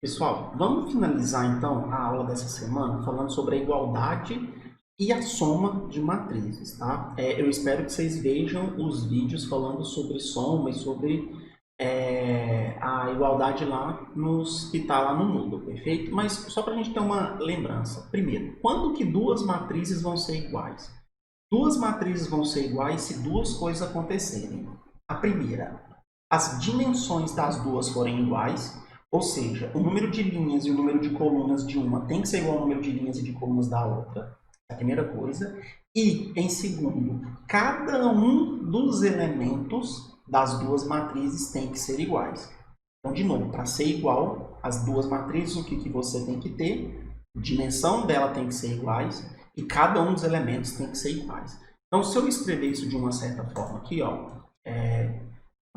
Pessoal, vamos finalizar então a aula dessa semana falando sobre a igualdade e a soma de matrizes, tá? Eu espero que vocês vejam os vídeos falando sobre soma e sobre a igualdade lá que está lá no Moodle, perfeito? Mas só para a gente ter uma lembrança. Primeiro, quando que duas matrizes vão ser iguais? Duas matrizes vão ser iguais se duas coisas acontecerem. A primeira, as dimensões das duas forem iguais, ou seja, o número de linhas e o número de colunas de uma tem que ser igual ao número de linhas e de colunas da outra. É a primeira coisa. E, em segundo, cada um dos elementos das duas matrizes tem que ser iguais. Então, de novo, para ser igual às duas matrizes, o que você tem que ter? A dimensão dela tem que ser iguais e cada um dos elementos tem que ser iguais. Então, se eu escrever isso de uma certa forma aqui, ó,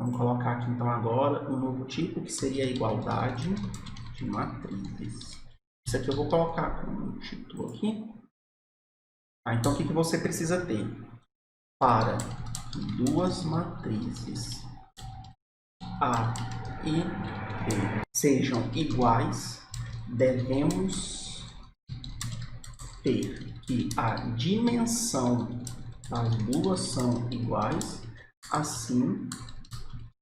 vamos colocar aqui então agora um novo tipo que seria a igualdade de matrizes. Isso aqui eu vou colocar como título aqui. Então, o que você precisa ter? Para que duas matrizes A e B sejam iguais, devemos ter que a dimensão das duas são iguais, assim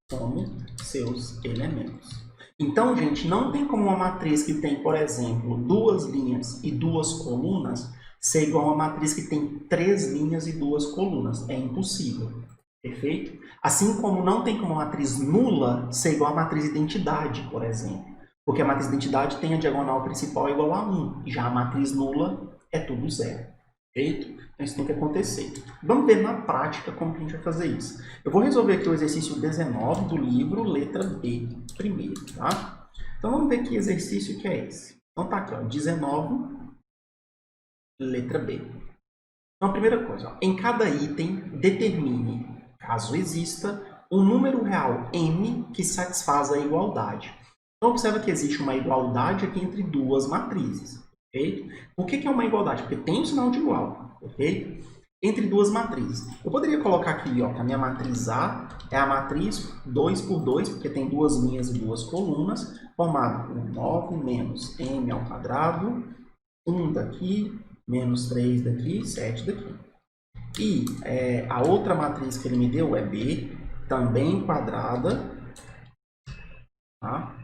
como seus elementos. Então, gente, não tem como uma matriz que tem, por exemplo, duas linhas e duas colunas ser igual a uma matriz que tem três linhas e duas colunas. É impossível. Perfeito? Assim como não tem como a matriz nula ser igual a matriz identidade, por exemplo. Porque a matriz identidade tem a diagonal principal igual a 1. Já a matriz nula é tudo zero. Perfeito? Então isso tem que acontecer. Vamos ver na prática como que a gente vai fazer isso. Eu vou resolver aqui o exercício 19 do livro, letra B, primeiro, tá? Então vamos ver que exercício que é esse. Então tá aqui, ó, 19, letra B. Então a primeira coisa, ó, em cada item, determine, caso exista, um número real m que satisfaz a igualdade. Então observa que existe uma igualdade aqui entre duas matrizes. Perfeito? Por que é uma igualdade? Porque tem um sinal de igual, perfeito? Entre duas matrizes. Eu poderia colocar aqui, ó, que a minha matriz A é a matriz 2 por 2, porque tem duas linhas e duas colunas, formado por 9 menos m ao quadrado, 1 daqui, menos 3 daqui, 7 daqui. E a outra matriz que ele me deu é B, também quadrada, tá?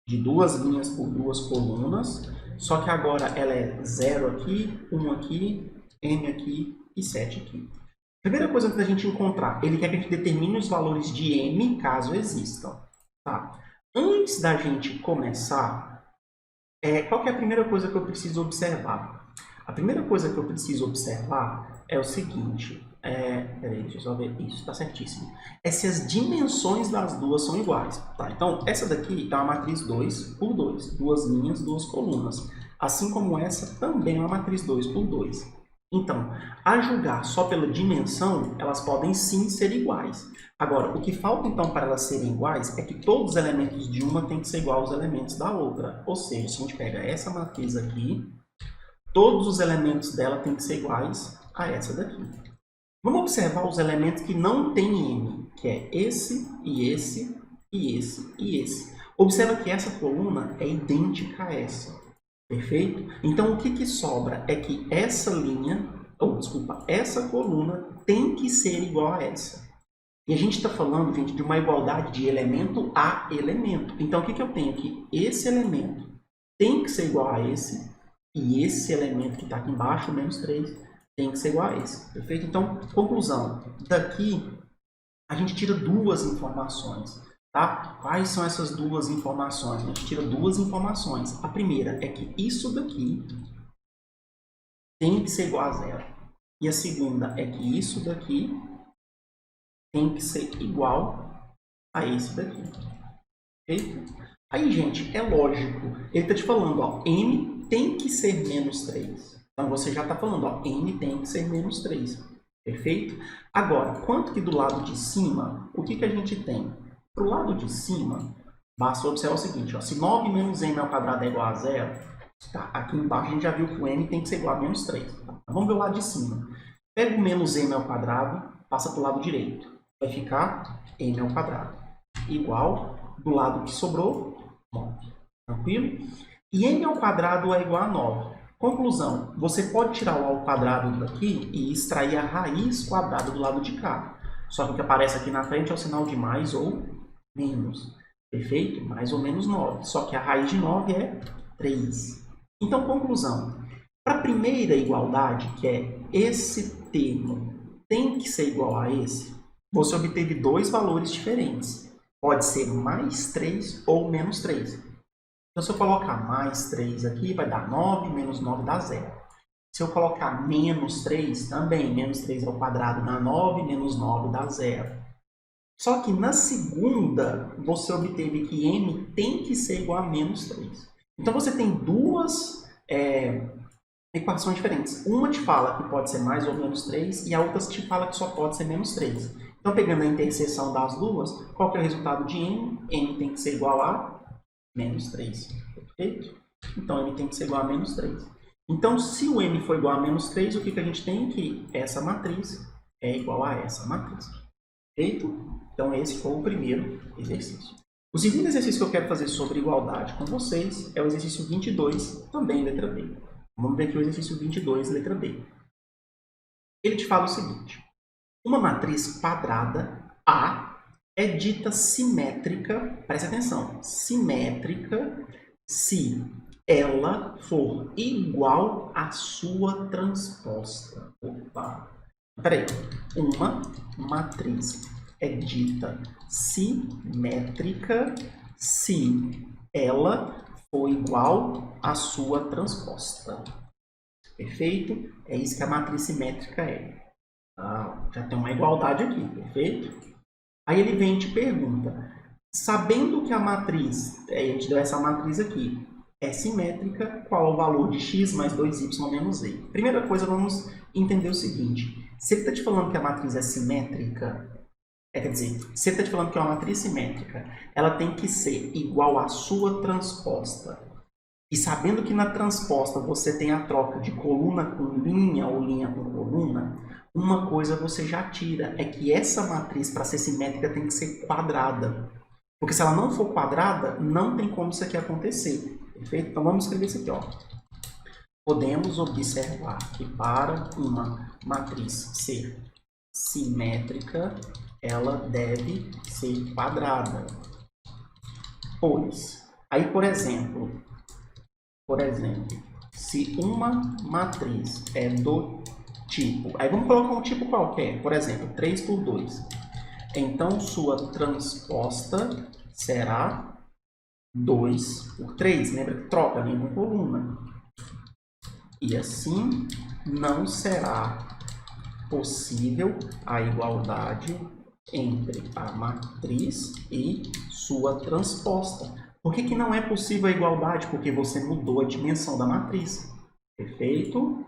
De duas linhas por duas colunas, só que agora ela é 0 aqui, 1 aqui, m aqui e 7 aqui. Primeira coisa que a gente encontrar, ele quer que a gente determine os valores de m, caso existam. Tá? Antes da gente começar, qual que é a primeira coisa que eu preciso observar? A primeira coisa que eu preciso observar é o seguinte, peraí, deixa eu só ver, isso, está certíssimo. É se as dimensões das duas são iguais. Tá? Então, essa daqui é uma matriz 2 por 2, duas linhas, duas colunas. Assim como essa também é uma matriz 2 por 2. Então, a julgar só pela dimensão, elas podem sim ser iguais. Agora, o que falta então para elas serem iguais é que todos os elementos de uma têm que ser igual aos elementos da outra. Ou seja, se a gente pega essa matriz aqui, todos os elementos dela têm que ser iguais a essa daqui. Vamos observar os elementos que não têm m, que é esse, e esse, e esse, e esse. Observa que essa coluna é idêntica a essa. Perfeito? Então, o que sobra é que essa linha, essa coluna tem que ser igual a essa. E a gente está falando, gente, de uma igualdade de elemento a elemento. Então, o que eu tenho aqui? Esse elemento tem que ser igual a esse, e esse elemento que está aqui embaixo, menos 3, tem que ser igual a esse. Perfeito? Então, conclusão. Daqui, a gente tira duas informações. Tá? Quais são essas duas informações? A gente tira duas informações. A primeira é que isso daqui tem que ser igual a zero. E a segunda é que isso daqui tem que ser igual a esse daqui. Perfeito? Aí, gente, é lógico. Ele está te falando, ó, m tem que ser menos 3. Então, você já está falando, ó, m tem que ser menos 3. Perfeito? Agora, quanto que do lado de cima, o que a gente tem? Para o lado de cima, basta observar o seguinte, ó, se 9 menos m ao quadrado é igual a zero, tá? Aqui embaixo a gente já viu que o m tem que ser igual a menos 3. Tá? Então, vamos ver o lado de cima. Pega o menos m ao quadrado, passa para o lado direito. Vai ficar m ao quadrado igual, do lado que sobrou, 9. tranquilo? E m ao quadrado é igual a 9. Conclusão, você pode tirar o ao quadrado daqui e extrair a raiz quadrada do lado de cá. Só que o que aparece aqui na frente é o sinal de mais ou menos. Perfeito? Mais ou menos 9. Só que a raiz de 9 é 3. Então, conclusão. Para a primeira igualdade, que é esse termo tem que ser igual a esse, você obteve dois valores diferentes. Pode ser mais 3 ou menos 3. Então, se eu colocar mais 3 aqui, vai dar 9, menos 9 dá 0. Se eu colocar menos 3, também, menos 3 ao quadrado dá 9, menos 9 dá 0. Só que na segunda, você obteve que m tem que ser igual a menos 3. Então, você tem duas equações diferentes. Uma te fala que pode ser mais ou menos 3 e a outra te fala que só pode ser menos 3. Então, pegando a interseção das duas, qual que é o resultado de m? M tem que ser igual a menos 3. Perfeito? Então, m tem que ser igual a menos 3. Então, se o m for igual a menos 3, o que a gente tem? Que essa matriz é igual a essa matriz. Perfeito? Então, esse foi o primeiro exercício. O segundo exercício que eu quero fazer sobre igualdade com vocês é o exercício 22, também letra B. Vamos ver aqui o exercício 22, letra B. Ele te fala o seguinte. Uma matriz quadrada A é dita simétrica, preste atenção, simétrica se ela for igual à sua transposta. Opa! Peraí. Uma matriz é dita simétrica se ela for igual à sua transposta. Perfeito? É isso que a matriz simétrica é. Já tem uma igualdade aqui, perfeito? Aí ele vem e te pergunta, sabendo que a matriz, ele te deu essa matriz aqui, é simétrica, qual é o valor de x mais 2y menos z? Primeira coisa, vamos entender o seguinte. Se ele está te falando que a matriz é simétrica, quer dizer, se ele está te falando que é uma matriz simétrica, ela tem que ser igual à sua transposta. E sabendo que na transposta você tem a troca de coluna com linha ou linha com coluna, uma coisa você já tira, é que essa matriz, para ser simétrica, tem que ser quadrada. Porque se ela não for quadrada, não tem como isso aqui acontecer. Perfeito? Então vamos escrever isso aqui, ó. Podemos observar que para uma matriz ser simétrica, ela deve ser quadrada. Pois, aí por exemplo, se uma matriz é do tipo, aí vamos colocar um tipo qualquer, por exemplo, 3 por 2. Então, sua transposta será 2 por 3. Lembra que troca ali uma coluna. E assim, não será possível a igualdade entre a matriz e sua transposta. Por que não é possível a igualdade? Porque você mudou a dimensão da matriz. Perfeito?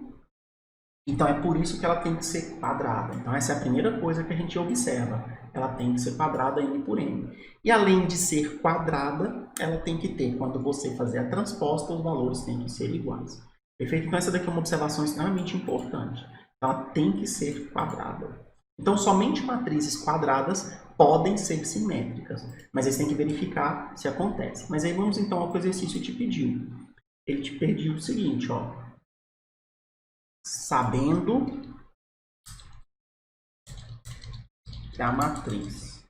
Então, é por isso que ela tem que ser quadrada. Então, essa é a primeira coisa que a gente observa. Ela tem que ser quadrada n por n. E, além de ser quadrada, ela tem que ter, quando você fazer a transposta, os valores têm que ser iguais. Perfeito? Então, essa daqui é uma observação extremamente importante. Ela tem que ser quadrada. Então, somente matrizes quadradas podem ser simétricas, mas eles têm que verificar se acontece. Mas aí vamos então ao que o exercício te pediu. Ele te pediu o seguinte, ó. Sabendo que a matriz...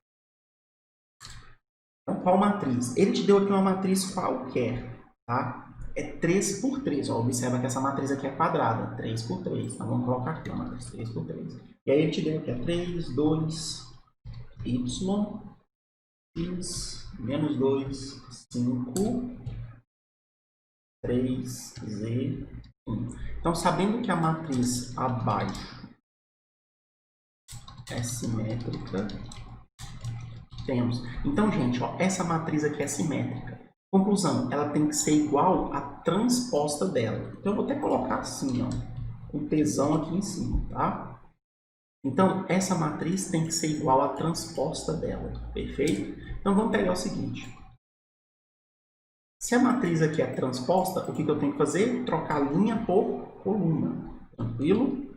Então, qual matriz? Ele te deu aqui uma matriz qualquer, tá? É 3 por 3. Ó, observa que essa matriz aqui é quadrada, 3 por 3. Então, vamos colocar aqui a matriz 3 por 3. E aí ele te deu aqui, 3, 2, y, x, menos 2, 5, 3, z, 1. Então, sabendo que a matriz abaixo é simétrica, temos. Então, gente, ó, essa matriz aqui é simétrica. Conclusão, ela tem que ser igual à transposta dela. Então, eu vou até colocar assim, ó, um Tzão aqui em cima, tá? Então, essa matriz tem que ser igual à transposta dela, perfeito? Então, vamos pegar o seguinte. Se a matriz aqui é transposta, o que eu tenho que fazer? Trocar linha por coluna, tranquilo?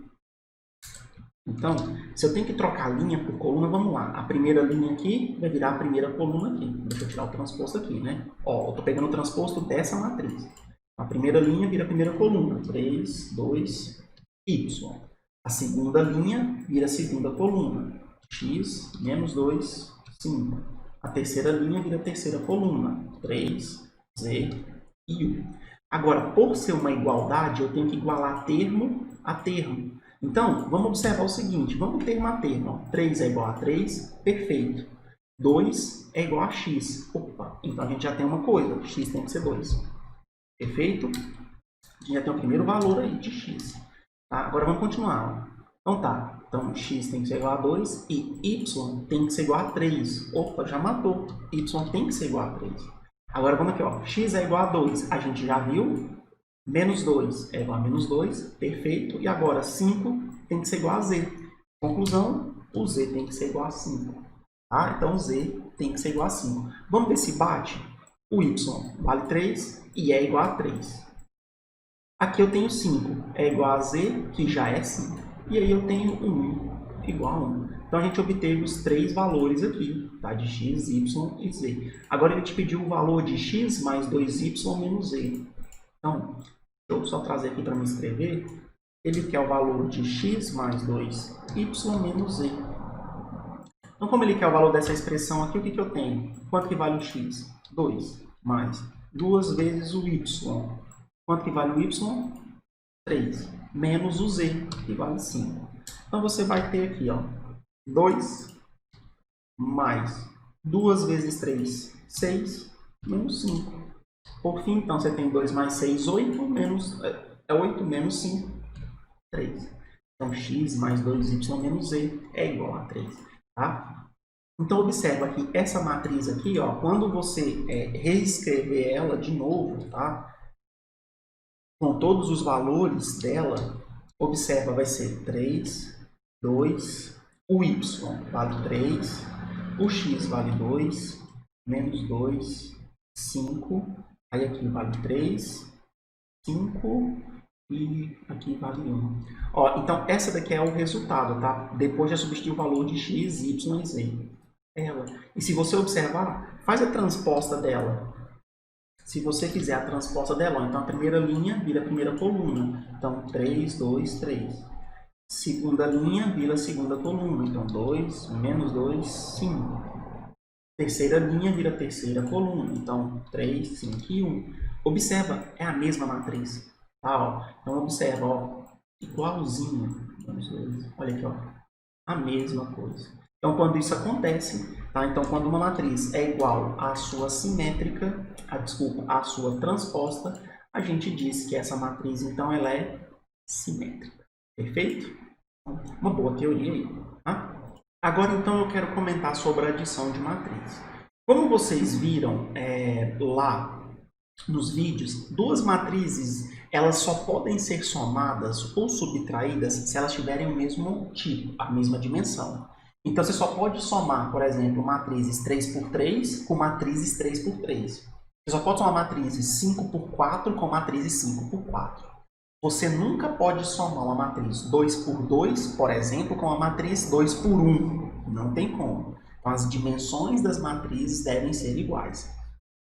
Então, se eu tenho que trocar linha por coluna, vamos lá. A primeira linha aqui vai virar a primeira coluna aqui. Deixa eu tirar o transposto aqui, né? Ó, eu estou pegando o transposto dessa matriz. A primeira linha vira a primeira coluna. 3, 2, y. A segunda linha vira a segunda coluna. X, menos 2, 5. A terceira linha vira a terceira coluna. 3, z e u. Agora, por ser uma igualdade, eu tenho que igualar termo a termo. Então, vamos observar o seguinte, vamos termo a termo. Ó. 3 é igual a 3, perfeito. 2 é igual a x. Opa, então a gente já tem uma coisa, x tem que ser 2. Perfeito? A gente já tem o primeiro valor aí de x. Tá? Agora vamos continuar. Ó. Então tá, então x tem que ser igual a 2 e y tem que ser igual a 3. Opa, já matou. Y tem que ser igual a 3. Agora vamos aqui, ó. X é igual a 2, a gente já viu. Menos 2 é igual a menos 2, perfeito. E agora 5 tem que ser igual a z. Conclusão, o z tem que ser igual a 5. Tá? Então z tem que ser igual a 5. Vamos ver se bate. O y vale 3 e é igual a 3. Aqui eu tenho 5, é igual a z, que já é 5. E aí eu tenho 1 igual a 1. Então a gente obteve os três valores aqui, tá? De x, y e z. Agora ele te pediu o valor de x mais 2y menos z. Então, deixa eu só trazer aqui para me escrever. Ele quer o valor de x mais 2y menos z. Então, como ele quer o valor dessa expressão aqui, o que, que eu tenho? Quanto que vale o x? 2 mais 2 vezes o y. Quanto que vale o y? 3. Menos o z, que vale 5. Então, você vai ter aqui, ó, 2 mais 2 vezes 3, 6, menos 5. Por fim, então, você tem 2 mais 6, 8, menos, 8 menos 5, 3. Então, x mais 2y menos z é igual a 3. Tá? Então, observa aqui, essa matriz aqui, ó, quando você reescrever ela de novo, tá? Com todos os valores dela, observa, vai ser 3, 2, o y vale 3, o x vale 2, menos 2, 5, aí aqui vale 3, 5 e aqui vale 1. Ó, então, essa daqui é o resultado, tá? Depois de substituir o valor de x, y e z. Ela. E se você observar, faz a transposta dela. Se você fizer a transposta dela, então a primeira linha vira a primeira coluna. Então, 3, 2, 3. Segunda linha vira a segunda coluna. Então, 2, menos 2, 5. Terceira linha vira a terceira coluna. Então, 3, 5 e 1. Observa, é a mesma matriz. Tá, ó. Então, observa, ó, igualzinho. Olha aqui, ó, a mesma coisa. Então, quando isso acontece, tá? Então, quando uma matriz é igual à sua simétrica, à sua transposta, a gente diz que essa matriz, então, ela é simétrica. Perfeito? Uma boa teoria aí. Tá? Agora, então, eu quero comentar sobre a adição de matriz. Como vocês viram lá nos vídeos, duas matrizes elas só podem ser somadas ou subtraídas se elas tiverem o mesmo tipo, a mesma dimensão. Então, você só pode somar, por exemplo, matrizes 3 por 3 com matrizes 3 por 3. Você só pode somar matrizes 5 por 4 com matrizes 5 por 4. Você nunca pode somar uma matriz 2 por 2, por exemplo, com a matriz 2 por 1. Não tem como. Então, as dimensões das matrizes devem ser iguais.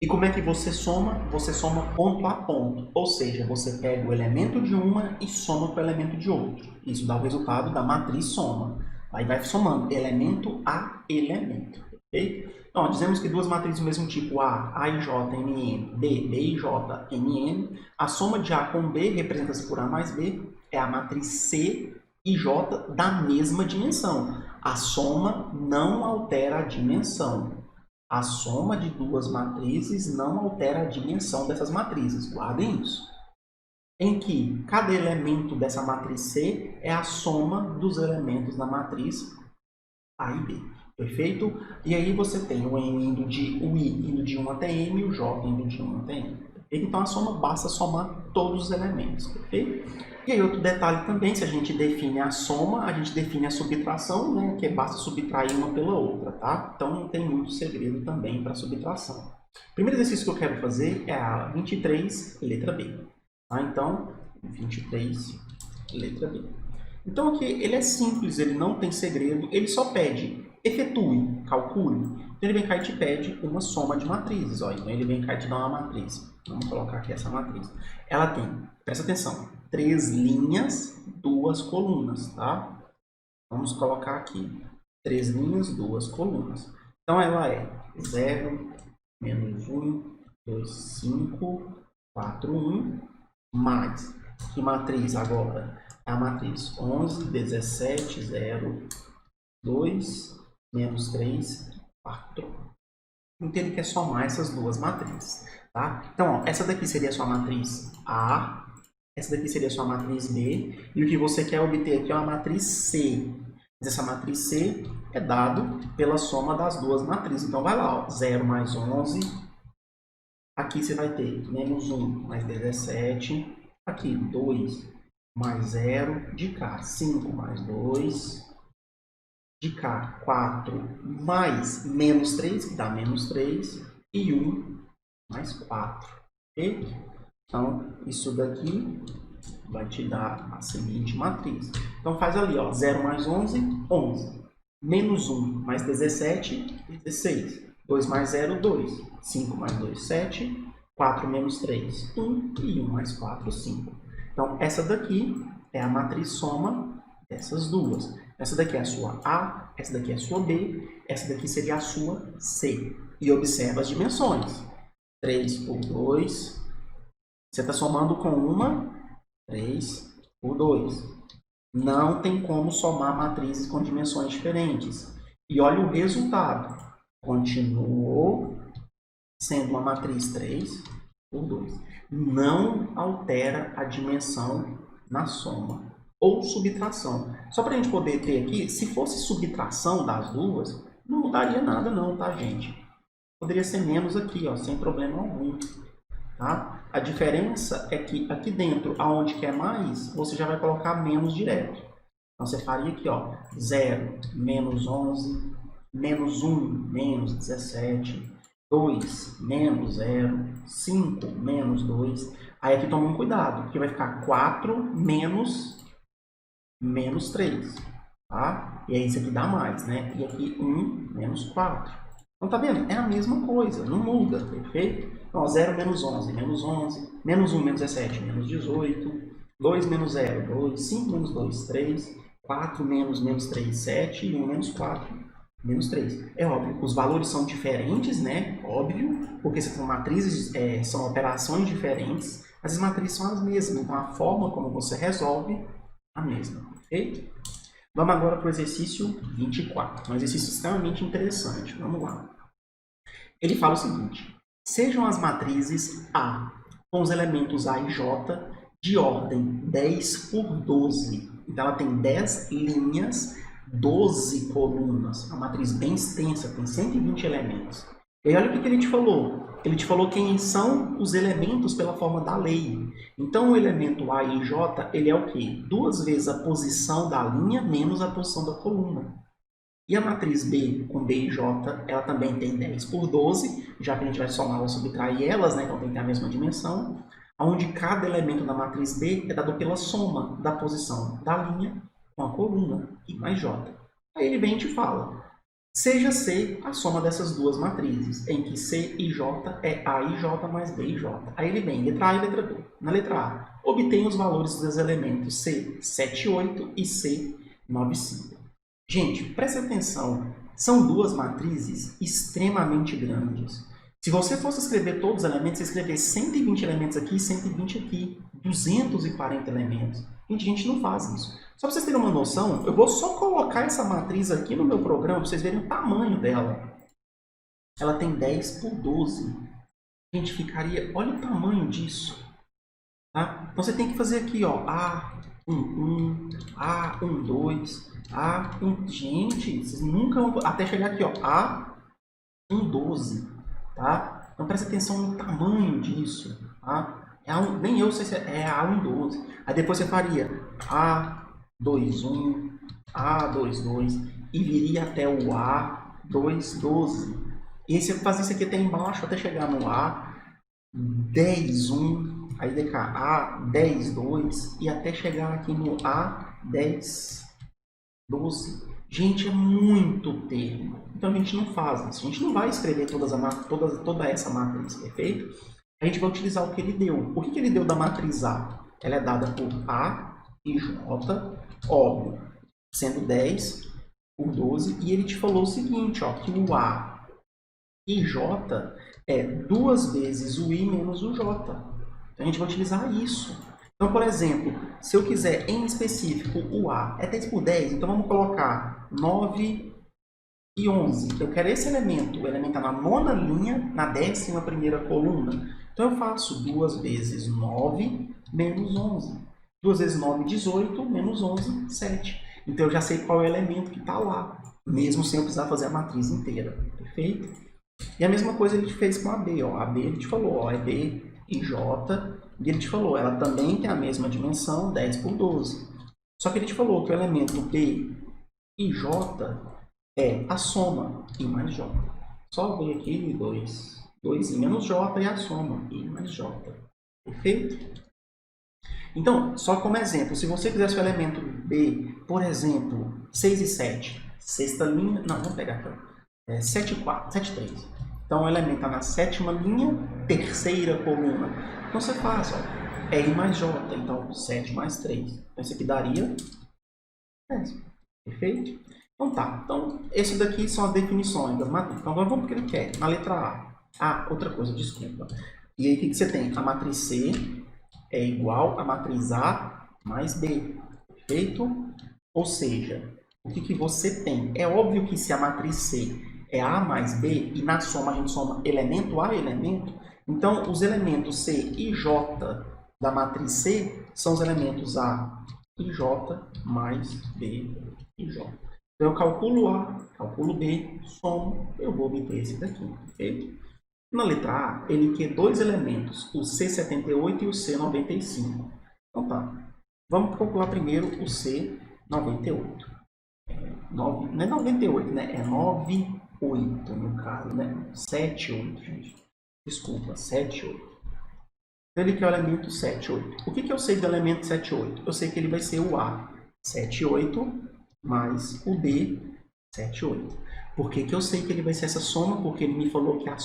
E como é que você soma? Você soma ponto a ponto. Ou seja, você pega o elemento de uma e soma com o elemento de outro. Isso dá o resultado da matriz soma. Aí vai somando elemento a elemento. Okay? Então, dizemos que duas matrizes do mesmo tipo, A e J, MN, B e J, MN. A soma de A com B, representa-se por A mais B, é a matriz C e J da mesma dimensão. A soma não altera a dimensão. A soma de duas matrizes não altera a dimensão dessas matrizes. Guardem isso. Em que cada elemento dessa matriz C é a soma dos elementos da matriz A e B. Perfeito? E aí você tem o I indo de 1 até M e o J indo de 1 até M. Perfeito? Então a soma basta somar todos os elementos. Perfeito? E aí outro detalhe também, se a gente define a soma, a gente define a subtração, né? Que basta subtrair uma pela outra, tá? Então não tem muito segredo também para subtração. O primeiro exercício que eu quero fazer é a 23, letra B. Tá? Então, 23, letra B. Então aqui ele é simples, ele não tem segredo, ele só pede, efetue, calcule. Então ele vem cá e te pede uma soma de matrizes. Ó. Então ele vem cá e te dá uma matriz. Vamos colocar aqui essa matriz. Ela tem, presta atenção, 3 linhas, 2 colunas, tá? Vamos colocar aqui, 3 linhas, 2 colunas. Então ela é 0, menos 1, 2, 5, 4, 1, mais, que matriz agora? A matriz 11, 17, 0, 2, menos 3, 4. Então ele quer somar essas duas matrizes, tá? Então, ó, essa daqui seria a sua matriz A, essa daqui seria a sua matriz B, e o que você quer obter aqui é uma matriz C. Mas essa matriz C é dado pela soma das duas matrizes. Então vai lá, ó, 0 mais 11, aqui você vai ter menos 1 mais 17, aqui 2 mais 0, de cá 5 mais 2, de cá 4 mais menos 3, que dá menos 3, e 1 mais 4. Ok? Então, isso daqui vai te dar a seguinte matriz. Então, faz ali, ó, 0 mais 11, 11. Menos 1 mais 17, 16. 2 mais 0, 2. 5 mais 2, 7. 4 menos 3, 1. E 1 mais 4, 5. Então, essa daqui é a matriz soma dessas duas. Essa daqui é a sua A, essa daqui é a sua B, essa daqui seria a sua C. E observa as dimensões. 3 por 2. Você está somando com uma, 3 por 2. Não tem como somar matrizes com dimensões diferentes. E olha o resultado. Continuou sendo uma matriz 3 por 2. Não altera a dimensão na soma ou subtração. Só para a gente poder ter aqui, se fosse subtração das duas, não mudaria nada não, tá, gente? Poderia ser menos aqui, ó, sem problema algum. Tá? A diferença é que aqui dentro, aonde quer mais, você já vai colocar menos direto. Então, você faria aqui, ó, 0, menos 11, menos 1, menos 17, 2, menos 0, 5, menos 2. Aí aqui toma um cuidado, porque vai ficar 4 menos 3. Tá? E aí isso aqui dá mais, né? E aqui 1 menos 4. Então, tá vendo? É a mesma coisa, não muda, perfeito? Então, 0 menos 11, menos 11. Menos 1 menos 17, menos 18. 2 menos 0, 2. 5 menos 2, 3. 4 menos 3, 7. E 1 menos 4, menos 3. É óbvio, os valores são diferentes, né? Óbvio, porque são matrizes, são operações diferentes. Mas as matrizes são as mesmas, então a forma como você resolve a mesma, ok? Vamos agora para o exercício 24, um exercício extremamente interessante. Vamos lá. Ele fala o seguinte: sejam as matrizes A com os elementos A e J de ordem 10 por 12. Então, ela tem 10 linhas, 12 colunas. É uma matriz bem extensa, tem 120 elementos. E aí, olha o que ele te falou. Ele te falou quem são os elementos pela forma da lei. Então, o elemento A e J, ele é o quê? 2 vezes a posição da linha menos a posição da coluna. E a matriz B com B e J, ela também tem 10 por 12, já que a gente vai somar ou subtrair elas, né? Então tem que ter a mesma dimensão, onde cada elemento da matriz B é dado pela soma da posição da linha com a coluna, I mais J. Aí ele vem e te fala, seja C a soma dessas duas matrizes, em que C e J é A e J mais B e J. Aí ele vem, letra A e letra B. Na letra A, obtém os valores dos elementos C, 7, 8 e C, 9, 5. Gente, preste atenção, são duas matrizes extremamente grandes. Se você fosse escrever todos os elementos, você escrever 120 elementos aqui e 120 aqui, 240 elementos. Gente, a gente não faz isso. Só para vocês terem uma noção, eu vou só colocar essa matriz aqui no meu programa para vocês verem o tamanho dela. Ela tem 10 por 12. A gente ficaria, olha o tamanho disso. Tá? Então você tem que fazer aqui, ó, A11, A12, A1, gente, vocês nunca vão, até chegar aqui, ó, A12, tá? Então presta atenção no tamanho disso, tá? Nem eu sei se é A12. Aí depois você faria A21, A22 e viria até o A212. E aí você faz isso aqui até embaixo, até chegar no A101, aí de cá A102 e até chegar aqui no A 10, 12. Gente, é muito termo. Então a gente não faz isso. A gente não vai escrever toda essa matriz, perfeito? A gente vai utilizar o que ele deu. O que ele deu da matriz A? Ela é dada por A e J, óbvio, sendo 10 por 12. E ele te falou o seguinte, ó, que o A e J é 2 vezes o I menos o J. Então a gente vai utilizar isso. Então, por exemplo, se eu quiser em específico o A é 10 por 10, então vamos colocar 9 e 11. Eu quero esse elemento, o elemento está na nona linha, na 11ª coluna. Então eu faço 2 vezes 9 menos 11. 2 vezes 9, 18, menos 11, 7. Então eu já sei qual é o elemento que está lá, mesmo sem eu precisar fazer a matriz inteira, perfeito? E a mesma coisa ele fez com a B, ó. A B ele te falou, ó, é B e J, e ele te falou, ela também tem a mesma dimensão, 10 por 12. Só que ele te falou que o elemento B e J é a soma I mais J. Só ver aqui 2I menos J e a soma I mais J. Perfeito? Então, só como exemplo, se você quisesse o elemento B, por exemplo, 6 e 7, sexta linha, não, vamos pegar aqui, 7 e 4, 7 e 3. Então, o elemento está na 7ª linha, 3ª coluna. Então, você faz, ó, I mais J, então 7 mais 3. Então, isso aqui daria 10. Perfeito? Então, tá. Então, esse daqui são as definições das matrizes. Então, agora vamos para o que ele quer, na letra A. Ah, outra coisa, desculpa. E aí, o que você tem? A matriz C é igual a matriz A mais B. Perfeito? Ou seja, o que você tem? É óbvio que se a matriz C é A mais B, e na soma a gente soma elemento A e elemento, então os elementos C e J da matriz C são os elementos A e J mais B e J. Então eu calculo A, calculo B, somo, eu vou obter esse daqui, perfeito? Na letra A, ele quer dois elementos, o C78 e o C95. Então tá, vamos calcular primeiro o C98. Não é 98, né? É 98 no caso, né? 78, gente. Desculpa, 78. Então ele quer o elemento 78. O que eu sei do elemento 78? Eu sei que ele vai ser o A 78 mais o B 78. Por que eu sei que ele vai ser essa soma? Porque ele me falou que a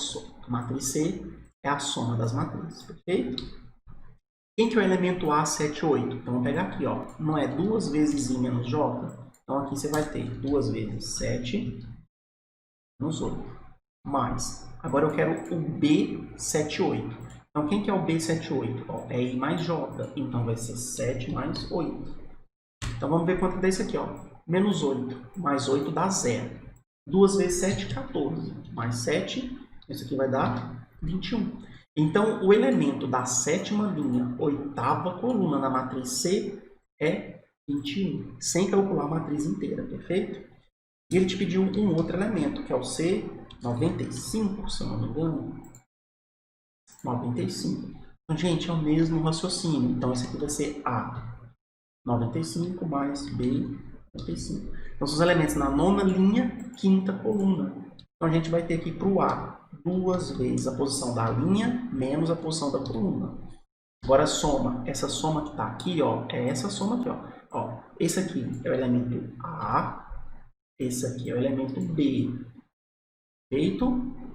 matriz C é a soma das matrizes, perfeito? Quem que é o elemento A 78? Então vamos pegar aqui, ó. Não é 2 vezes I menos J? Então aqui você vai ter 2 vezes 7 menos 8. Mais. Agora eu quero o B78. Então quem que é o B78? Ó, é I mais J. Então vai ser 7 mais 8. Então vamos ver quanto dá isso aqui, ó. Menos 8 mais 8 dá 0. 2 vezes 7, 14. Mais 7, isso aqui vai dar 21. Então o elemento da 7ª linha, 8ª coluna na matriz C é 21, sem calcular a matriz inteira, perfeito? E ele te pediu um outro elemento, que é o C95, se eu não me engano. 95. Então, gente, é o mesmo raciocínio. Então, esse aqui vai ser A 95 mais B 95. Então, são os elementos na 9ª linha, 5ª coluna. Então, a gente vai ter aqui para o A 2 vezes a posição da linha menos a posição da coluna. Agora, soma. Essa soma que está aqui, ó, é essa soma aqui, ó. Esse aqui é o elemento A, esse aqui é o elemento B. Feito?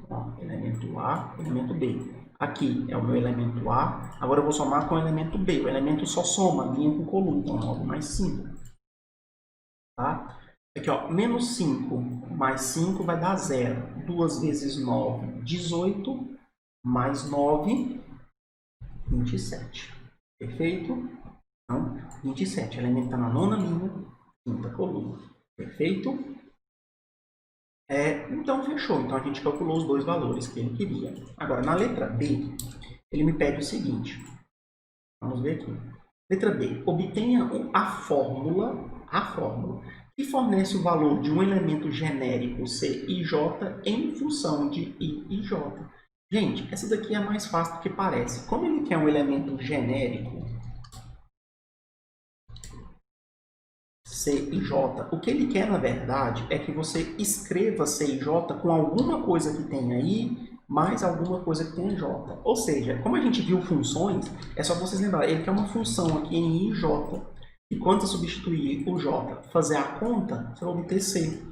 Ó, elemento A, elemento B. Aqui é o meu elemento A. Agora eu vou somar com o elemento B. O elemento só soma, linha com coluna. Então, 9 mais 5. Tá? Aqui, ó, menos 5 mais 5 vai dar 0. 2 vezes 9, 18. Mais 9, 27. Perfeito? Então, 27. O elemento está na 9ª linha, 5ª coluna. Perfeito? Então, fechou. Então, a gente calculou os dois valores que ele queria. Agora, na letra B, ele me pede o seguinte. Vamos ver aqui. Letra B. Obtenha a fórmula que fornece o valor de um elemento genérico C e J em função de I e J. Gente, essa daqui é mais fácil do que parece. Como ele quer um elemento genérico, C e J, o que ele quer, na verdade, é que você escreva C e J com alguma coisa que tem aí, mais alguma coisa que tem em J. Ou seja, como a gente viu funções, é só vocês lembrarem, ele quer uma função aqui em I e J. E quando você substituir o J, fazer a conta, você vai obter C.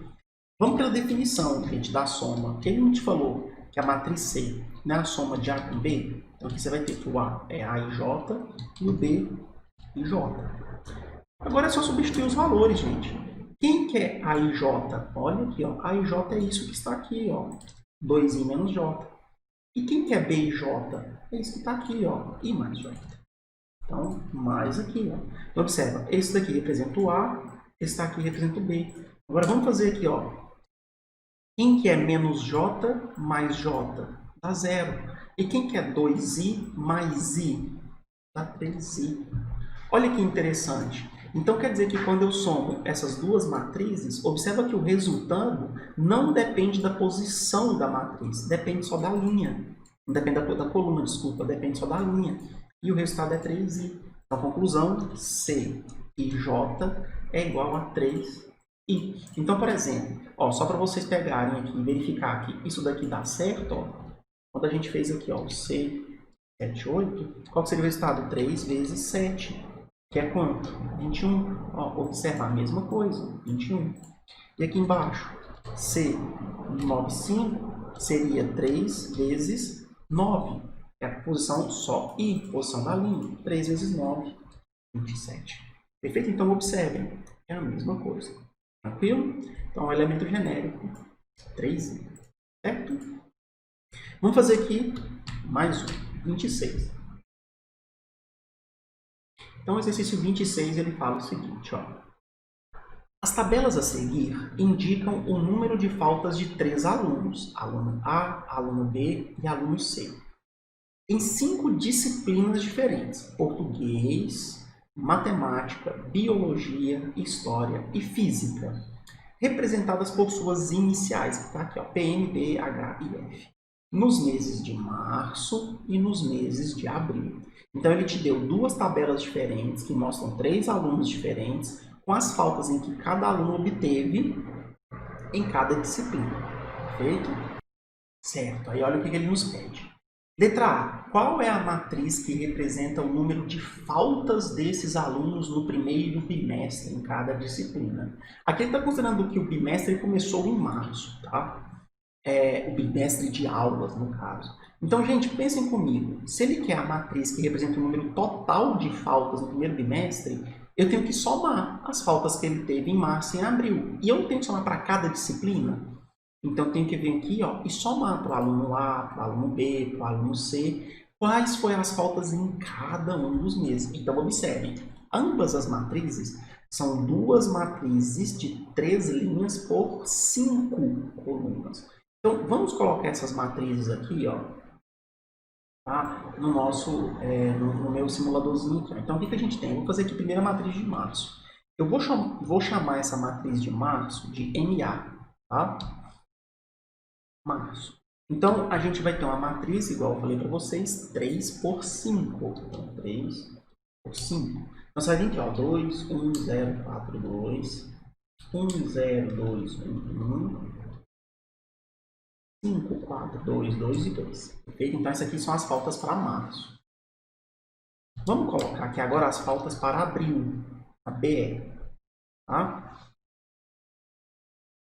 Vamos pela definição, gente, da soma. Quem não te falou que a matriz C não é a soma de A com B? Então aqui você vai ter que o A é A e J e o B e J. Agora é só substituir os valores, gente. Quem que é A e J? Olha aqui, ó. A e J é isso que está aqui, ó. 2i menos J. E quem que é B e J? É isso que está aqui, ó. I mais J. Então, mais aqui, ó. Então, observa. Esse daqui representa o A, esse daqui representa o B. Agora, vamos fazer aqui, ó. Quem que é menos J mais J? Dá 0. E quem que é 2i mais i? Dá 3i. Olha que interessante. Então, quer dizer que quando eu somo essas duas matrizes, observa que o resultado não depende da posição da matriz, depende só da linha. Não depende da coluna, desculpa, depende só da linha. E o resultado é 3i. Então, conclusão, C e J é igual a 3i. Então, por exemplo, ó, só para vocês pegarem aqui e verificar que isso daqui dá certo, ó, quando a gente fez aqui ó, o C, 7, 8, qual seria o resultado? 3 vezes 7, que é quanto? 21. Ó, observa a mesma coisa, 21. E aqui embaixo, C, 9, 5, seria 3 vezes 9, que é a posição só I, posição da linha. 3 vezes 9, 27. Perfeito? Então, observem, é a mesma coisa. Tranquilo? Então, o elemento genérico, 3i. Certo? Vamos fazer aqui mais um, 26. Então, o exercício 26, ele fala o seguinte, ó. As tabelas a seguir indicam o número de faltas de 3 alunos, aluno A, aluno B e aluno C, em 5 disciplinas diferentes, português, matemática, biologia, história e física, representadas por suas iniciais, que está aqui, ó, PM, B, H e F, nos meses de março e nos meses de abril. Então, ele te deu duas tabelas diferentes, que mostram 3 alunos diferentes, com as faltas em que cada aluno obteve em cada disciplina. Perfeito? Certo. Aí, olha o que ele nos pede. Letra A. Qual é a matriz que representa o número de faltas desses alunos no primeiro bimestre em cada disciplina? Aqui ele está considerando que o bimestre começou em março, tá? O bimestre de aulas, no caso. Então, gente, pensem comigo. Se ele quer a matriz que representa o número total de faltas no primeiro bimestre, eu tenho que somar as faltas que ele teve em março e em abril. E eu não tenho que somar para cada disciplina. Então, eu tenho que vir aqui ó, e somar para o aluno A, para o aluno B, para o aluno C, quais foram as faltas em cada um dos meses. Então, observem, ambas as matrizes são duas matrizes de 3 linhas por 5 colunas. Então, vamos colocar essas matrizes aqui, ó, tá? No meu simuladorzinho aqui. Então, o que a gente tem? Eu vou fazer aqui a primeira matriz de março. Eu vou chamar essa matriz de março de MA, tá? Março. Então, a gente vai ter uma matriz, igual eu falei para vocês, 3 por 5. Então, 3 por 5. Então, você vai vir aqui, ó, 2, 1, 0, 4, 2, 1, 0, 2, 1, 1, 5, 4, 2, 2 e 2. Perfeito? Então, essas aqui são as faltas para março. Vamos colocar aqui agora as faltas para abril, a BE. Tá?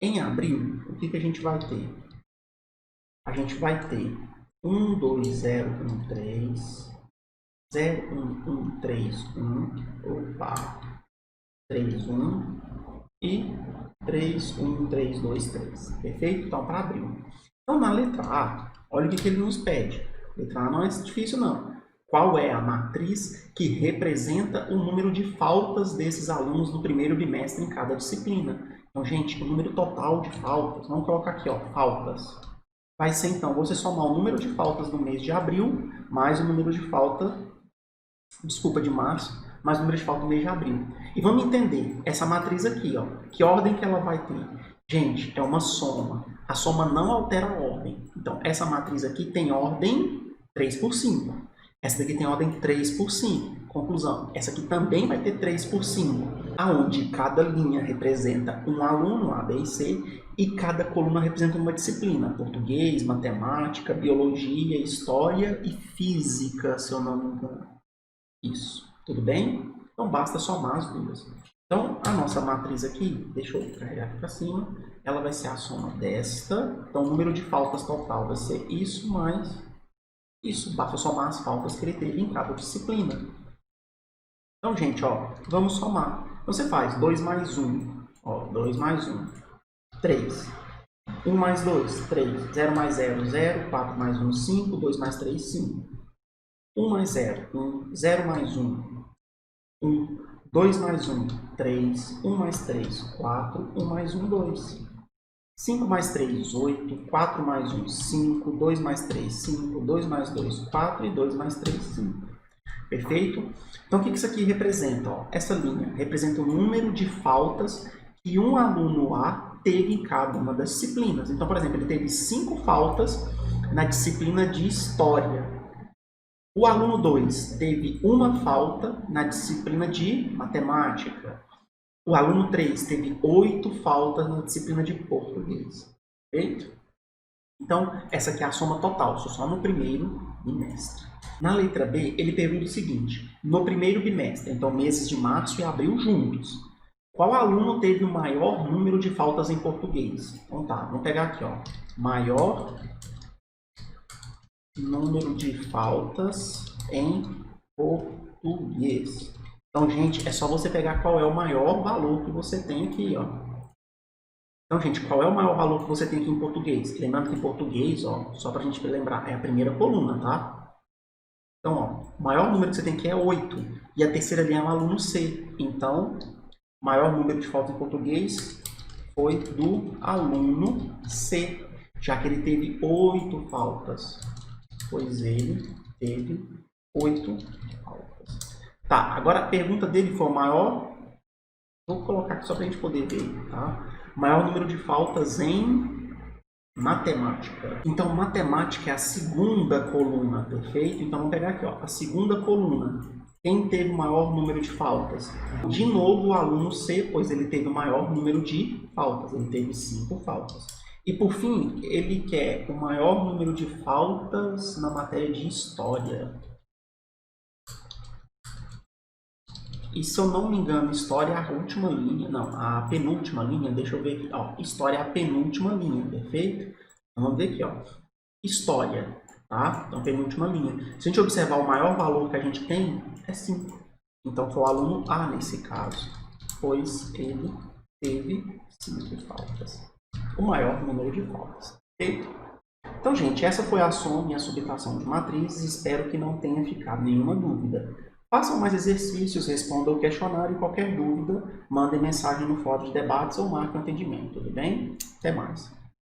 Em abril, o que a gente vai ter? A gente vai ter 1, 2, 0, 1, 3, 0, 1, 1, 3, 1, opa, 3, 1 e 3, 1, 3, 2, 3. Perfeito? Então, para abril. Então, na letra A, olha o que ele nos pede. Letra A não é difícil, não. Qual é a matriz que representa o número de faltas desses alunos no primeiro bimestre em cada disciplina? Então, gente, o número total de faltas, vamos colocar aqui, ó, faltas. Vai ser, então, você somar o número de faltas no mês de abril, mais o número de de março, mais o número de faltas no mês de abril. E vamos entender essa matriz aqui, ó, que ordem que ela vai ter? Gente, é uma soma. A soma não altera a ordem. Então, essa matriz aqui tem ordem 3 por 5. Essa daqui tem ordem 3 por 5. Conclusão, essa aqui também vai ter 3 por 5, aonde cada linha representa um aluno, A, B e C, e cada coluna representa uma disciplina, português, matemática, biologia, história e física, se eu não me engano. Isso, tudo bem? Então, basta somar as duas. Então, a nossa matriz aqui, deixa eu carregar aqui para cima, ela vai ser a soma desta. Então, o número de faltas total vai ser isso mais isso. Basta somar as faltas que ele teve em cada disciplina. Então, gente, ó, vamos somar. Então, você faz 2 mais 1. Ó, 2 mais 1, 3. 1 mais 2, 3. 0 mais 0, 0. 4 mais 1, 5. 2 mais 3, 5. 1 mais 0, 1. 0 mais 1, 1. 2 mais 1, 3. 1 mais 3, 4. 1 mais 1, 2. 5 mais 3, 8. 4 mais 1, 5. 2 mais 3, 5. 2 mais 2, 4. E 2 mais 3, 5. Perfeito? Então, o que isso aqui representa? Ó, essa linha representa o número de faltas que um aluno A teve em cada uma das disciplinas. Então, por exemplo, ele teve 5 faltas na disciplina de História. O aluno 2 teve uma falta na disciplina de Matemática. O aluno 3 teve 8 faltas na disciplina de Português. Perfeito? Então, essa aqui é a soma total, só no primeiro bimestre. Na letra B, ele pergunta o seguinte: no primeiro bimestre, então meses de março e abril juntos, qual aluno teve o maior número de faltas em português? Então tá, vamos pegar aqui, ó, maior número de faltas em português. Então, gente, é só você pegar qual é o maior valor que você tem aqui, ó. Então, gente, qual é o maior valor que você tem aqui em português? Lembrando que em português, ó, só para a gente lembrar, é a primeira coluna, tá? Então, ó, o maior número que você tem aqui é 8. E a terceira linha é o aluno C. Então, o maior número de faltas em português foi do aluno C, já que ele teve 8 faltas. Pois ele teve 8 faltas. Tá, agora a pergunta dele foi o maior... Vou colocar aqui só para a gente poder ver, tá? Maior número de faltas em matemática. Então, matemática é a segunda coluna, perfeito? Então, vamos pegar aqui, ó, a segunda coluna. Quem teve o maior número de faltas? De novo, o aluno C, pois ele teve o maior número de faltas. Ele teve 5 faltas. E, por fim, ele quer o maior número de faltas na matéria de História. E, se eu não me engano, História é a última linha, não, a penúltima linha, deixa eu ver aqui, ó, História é a penúltima linha, perfeito? Então, vamos ver aqui, ó, História, tá? Então, penúltima linha. Se a gente observar, o maior valor que a gente tem é 5. Então, foi o aluno A nesse caso, pois ele teve 5 faltas. O maior número de faltas, perfeito? Então, gente, essa foi a soma e a subtração de matrizes, espero que não tenha ficado nenhuma dúvida. Façam mais exercícios, respondam o questionário e qualquer dúvida, mandem mensagem no fórum de debates ou marquem um atendimento, tudo bem? Até mais!